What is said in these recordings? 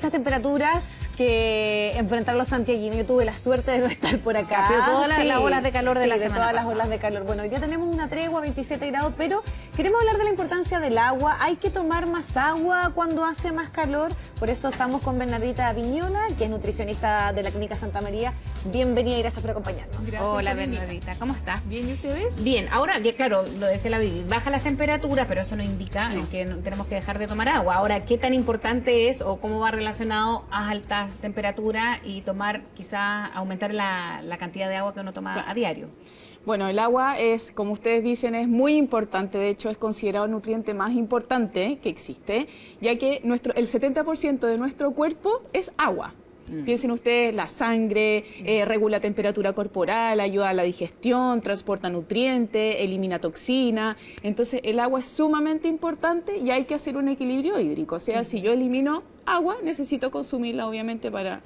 estas temperaturas que enfrentaron los santiaguinos. Yo tuve la suerte de no estar por acá. Pero todas las olas de calor de la semana todas las pasada. olas de calor. Bueno, hoy día tenemos una tregua, 27 grados, pero queremos hablar de la importancia del agua. Hay que tomar más agua cuando hace más calor. Por eso estamos con Bernardita Viñola, que es nutricionista de la Clínica Santa María. Bienvenida y gracias por acompañarnos. Gracias. Hola, Bernardita, ¿cómo estás? Bien, ¿y ustedes? Bien, ahora, ya, claro, lo decía la Vivi, baja las temperaturas, pero eso no indica que tenemos que dejar de tomar agua. Ahora, ¿qué tan importante es o cómo va relacionado a altas temperaturas y tomar, quizás, aumentar la cantidad de agua que uno toma a diario? Bueno, el agua es, como ustedes dicen, es muy importante. De hecho, es considerado el nutriente más importante que existe, ya que el 70% de nuestro cuerpo es agua. Piensen ustedes, la sangre regula temperatura corporal, ayuda a la digestión, transporta nutrientes, elimina toxina. Entonces el agua es sumamente importante y hay que hacer un equilibrio hídrico. O sea, si yo elimino agua, necesito consumirla obviamente para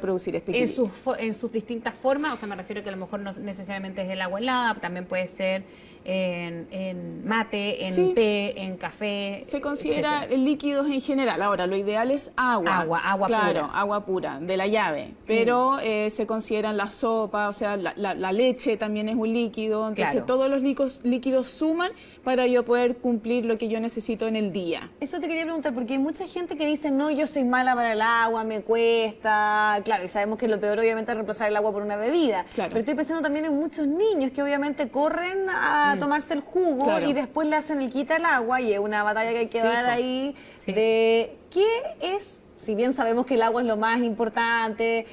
producir este equilibrio. En sus distintas formas, o sea, me refiero que a lo mejor no necesariamente es el agua helada, también puede ser en mate, en té, en café. Se considera líquidos en general. Ahora, lo ideal es agua. Agua claro, pura. Agua pura, de la llave. Pero se consideran la sopa, o sea, la leche también es un líquido. Entonces, todos los líquidos suman para yo poder cumplir lo que yo necesito en el día. Eso te quería preguntar, porque hay mucha gente que dice, no, yo soy mala para el agua, me cuesta. Claro, y sabemos que lo peor obviamente es reemplazar el agua por una bebida. Claro. Pero estoy pensando también en muchos niños que obviamente corren a tomarse el jugo y después le hacen el quita al agua y es una batalla que hay que dar ahí de qué es, si bien sabemos que el agua es lo más importante,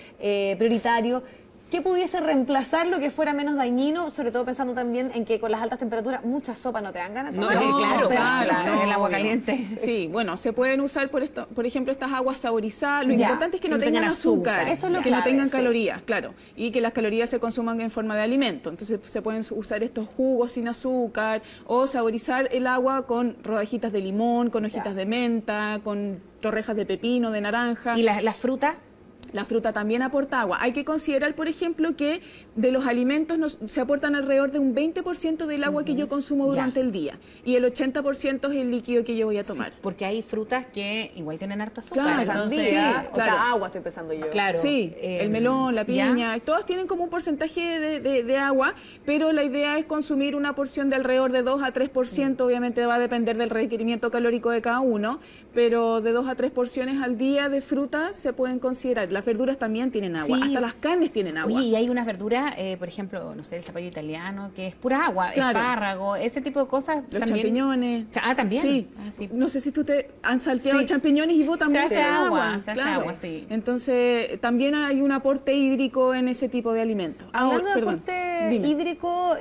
prioritario, ¿qué pudiese reemplazar lo que fuera menos dañino? Sobre todo pensando también en que con las altas temperaturas muchas sopas no te dan ganas de tomar. Claro, el agua caliente. Sí, bueno, se pueden usar por ejemplo estas aguas saborizadas. Lo importante es que no tengan azúcar, eso es lo que clave, no tengan calorías, claro, y que las calorías se consuman en forma de alimento. Entonces se pueden usar estos jugos sin azúcar o saborizar el agua con rodajitas de limón, con hojitas de menta, con torrejas de pepino, de naranja. ¿Y las frutas? La fruta también aporta agua. Hay que considerar, por ejemplo, que de los alimentos se aportan alrededor de un 20% del agua que yo consumo durante el día. Y el 80% es el líquido que yo voy a tomar. Sí, porque hay frutas que igual tienen harto azúcar. Claro, entonces, o sea, agua estoy pensando yo. Claro. Sí, el melón, la piña, todas tienen como un porcentaje de agua, pero la idea es consumir una porción de alrededor de 2 a 3%. Obviamente va a depender del requerimiento calórico de cada uno, pero de 2 a 3 porciones al día de fruta se pueden considerar. Las verduras también tienen agua, hasta las carnes tienen agua. Oye, y hay unas verduras, por ejemplo, no sé, el zapallo italiano, que es pura agua, espárrago, ese tipo de cosas. Los también. champiñones. ¿También? Sí. No sé si ustedes han salteado champiñones y vos también se hace agua. Entonces, también hay un aporte hídrico en ese tipo de alimentos. Hablando de aporte hídrico,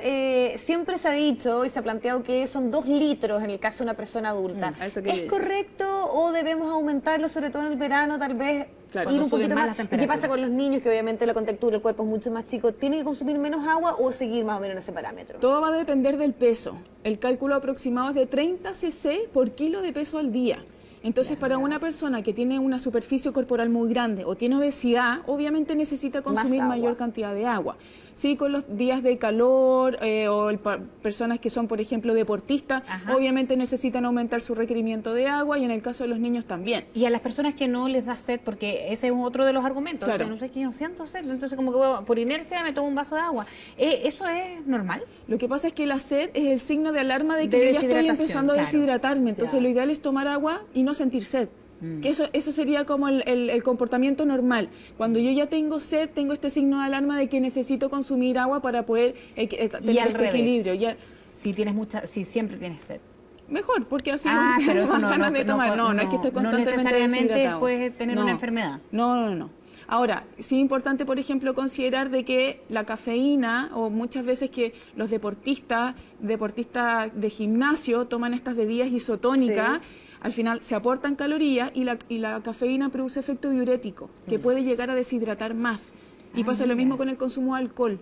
siempre se ha dicho y se ha planteado que son 2 litros en el caso de una persona adulta. ¿Es correcto o debemos aumentarlo, sobre todo en el verano, tal vez? Ir un poquito más. ¿Y qué pasa con los niños, que obviamente la contextura, el cuerpo es mucho más chico? ¿Tienen que consumir menos agua o seguir más o menos en ese parámetro? Todo va a depender del peso. El cálculo aproximado es de 30 cc por kilo de peso al día. Entonces, para una persona que tiene una superficie corporal muy grande o tiene obesidad, obviamente necesita consumir mayor cantidad de agua. Sí, con los días de calor personas que son, por ejemplo, deportistas, obviamente necesitan aumentar su requerimiento de agua y en el caso de los niños también. Y a las personas que no les da sed, porque ese es otro de los argumentos, o sea, no sé, que no siento sed, entonces como que por inercia me tomo un vaso de agua. ¿Eso es normal? Lo que pasa es que la sed es el signo de alarma de que yo ya estoy empezando a deshidratarme, entonces lo ideal es tomar agua y no sentir sed. Que eso sería como el comportamiento normal. Cuando yo ya tengo sed, tengo este signo de alarma de que necesito consumir agua para poder tener este equilibrio. Si siempre tienes sed. Mejor, porque así pero eso no es que estoy constantemente necesariamente deshidratado. puedes tener una enfermedad. No. Ahora, sí es importante, por ejemplo, considerar de que la cafeína, o muchas veces que los deportistas de gimnasio toman estas bebidas isotónicas, al final se aportan calorías y la cafeína produce efecto diurético, que puede llegar a deshidratar más. Y pasa lo mismo con el consumo de alcohol.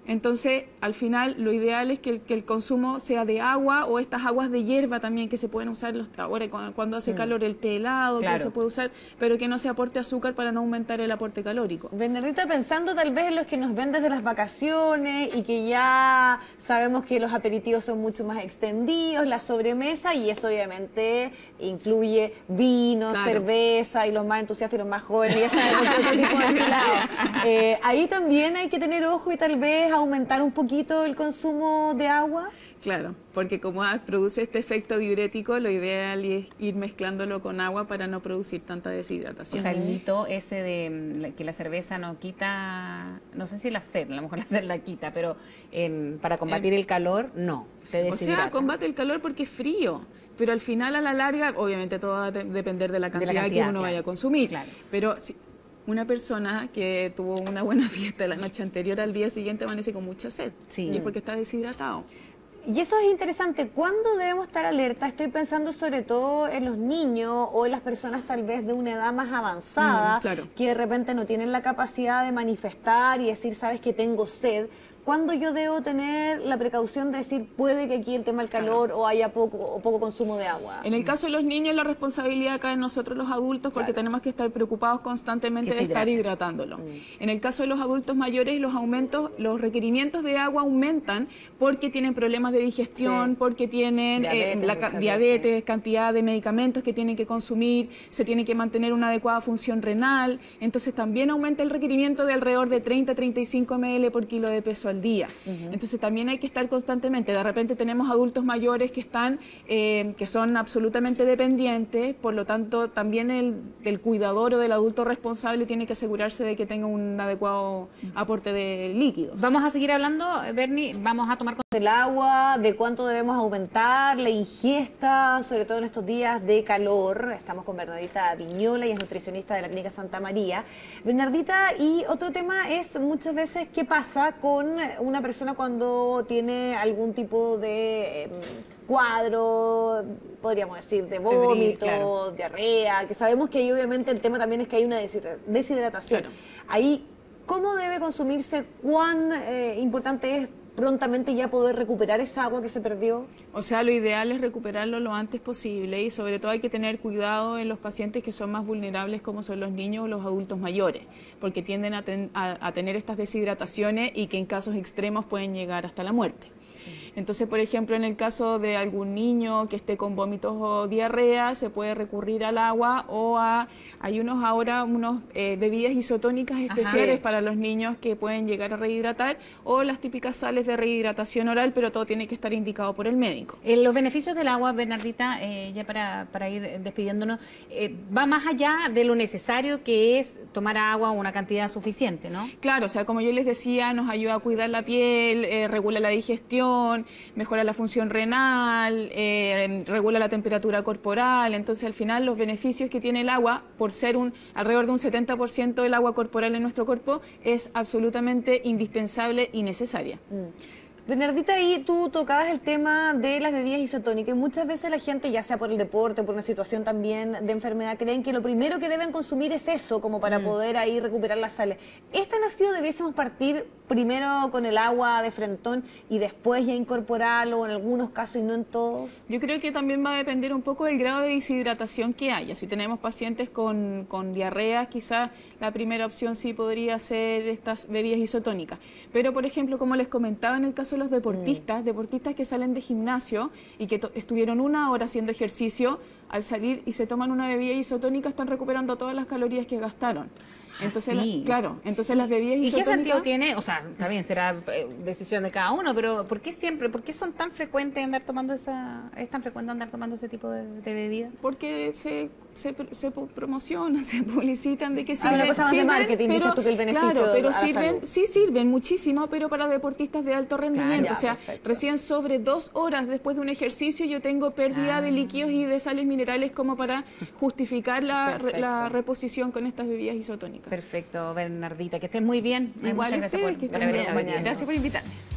Entonces, al final, lo ideal es que el consumo sea de agua o estas aguas de hierba también que se pueden usar ahora cuando hace calor, el té helado, que se puede usar, pero que no se aporte azúcar para no aumentar el aporte calórico. Bernardita, pensando tal vez en los que nos ven desde las vacaciones y que ya sabemos que los aperitivos son mucho más extendidos, la sobremesa, y eso obviamente incluye vino, cerveza, y los más entusiastas y los más jóvenes, y ese otro tipo de helado. Ahí también hay que tener ojo y tal vez aumentar un poquito el consumo de agua. Claro, porque como produce este efecto diurético, lo ideal es ir mezclándolo con agua para no producir tanta deshidratación. O sea, el mito ese de que la cerveza no quita, no sé si la sed, a lo mejor la sed la quita, pero para combatir el calor, no, te deshidrata. O sea, combate el calor porque es frío, pero al final, a la larga, obviamente todo va a depender de la cantidad que uno vaya a consumir, pero si una persona que tuvo una buena fiesta la noche anterior, al día siguiente amanece con mucha sed, y es porque está deshidratado. Y eso es interesante. ¿Cuándo debemos estar alerta? Estoy pensando sobre todo en los niños o en las personas tal vez de una edad más avanzada, que de repente no tienen la capacidad de manifestar y decir, sabes que tengo sed. ¿Cuándo yo debo tener la precaución de decir, puede que aquí el tema del calor o haya poco consumo de agua? En el caso de los niños, la responsabilidad cae en nosotros los adultos, porque tenemos que estar preocupados constantemente de estar hidratándolo. En el caso de los adultos mayores, los requerimientos de agua aumentan porque tienen problemas de digestión, porque tienen diabetes, cantidad de medicamentos que tienen que consumir, se tiene que mantener una adecuada función renal, entonces también aumenta el requerimiento de alrededor de 30-35 ml por kilo de peso al día. Entonces también hay que estar constantemente. De repente tenemos adultos mayores que están que son absolutamente dependientes, por lo tanto también el cuidador o del adulto responsable tiene que asegurarse de que tenga un adecuado aporte de líquidos. Vamos a seguir hablando, Bernie, vamos a tomar del agua, de cuánto debemos aumentar la ingesta, sobre todo en estos días de calor. Estamos con Bernardita Viñola, y es nutricionista de la Clínica Santa María. Bernardita, y otro tema es muchas veces qué pasa con una persona cuando tiene algún tipo de cuadro, podríamos decir, de vómito, diarrea, que sabemos que ahí obviamente el tema también es que hay una deshidratación. Ahí, ¿cómo debe consumirse? ¿Cuán importante es prontamente ya poder recuperar esa agua que se perdió? O sea, lo ideal es recuperarlo lo antes posible, y sobre todo hay que tener cuidado en los pacientes que son más vulnerables, como son los niños o los adultos mayores, porque tienden a tener estas deshidrataciones y que en casos extremos pueden llegar hasta la muerte. Entonces, por ejemplo, en el caso de algún niño que esté con vómitos o diarrea, se puede recurrir al agua o hay unas bebidas isotónicas especiales para los niños que pueden llegar a rehidratar, o las típicas sales de rehidratación oral, pero todo tiene que estar indicado por el médico. Los beneficios del agua, Bernardita, ya para ir despidiéndonos, va más allá de lo necesario que es tomar agua una cantidad suficiente, ¿no? Claro, o sea, como yo les decía, nos ayuda a cuidar la piel, regula la digestión, mejora la función renal, regula la temperatura corporal. Entonces, al final, los beneficios que tiene el agua, por ser alrededor de un 70% del agua corporal en nuestro cuerpo, es absolutamente indispensable y necesaria. Bernardita, ahí tú tocabas el tema de las bebidas isotónicas. Muchas veces la gente, ya sea por el deporte, por una situación también de enfermedad, creen que lo primero que deben consumir es eso, como para poder ahí recuperar las sales. ¿Esta nacido debiésemos partir primero con el agua de frentón y después ya incorporarlo en algunos casos y no en todos? Yo creo que también va a depender un poco del grado de deshidratación que haya. Si tenemos pacientes con diarrea, quizás la primera opción sí podría ser estas bebidas isotónicas. Pero, por ejemplo, como les comentaba, en el caso de los deportistas que salen de gimnasio y que estuvieron 1 hora haciendo ejercicio, al salir y se toman una bebida isotónica, están recuperando todas las calorías que gastaron. Entonces, entonces las bebidas isotónicas... ¿Y qué sentido tiene? O sea, también será decisión de cada uno, pero ¿por qué son tan frecuentes andar tomando es tan frecuente andar tomando ese tipo de bebidas? Porque se promocionan, se publicitan de que sirven. Una cosa más de marketing, dices tú, que el beneficio pero a la salud. Sí sirven muchísimo, pero para deportistas de alto rendimiento. O sea, perfecto. Recién sobre 2 horas después de un ejercicio yo tengo pérdida de líquidos y de sales minerales como para justificar la reposición con estas bebidas isotónicas. Perfecto, Bernardita, que estés muy bien. Igual, muchas gracias por invitarme.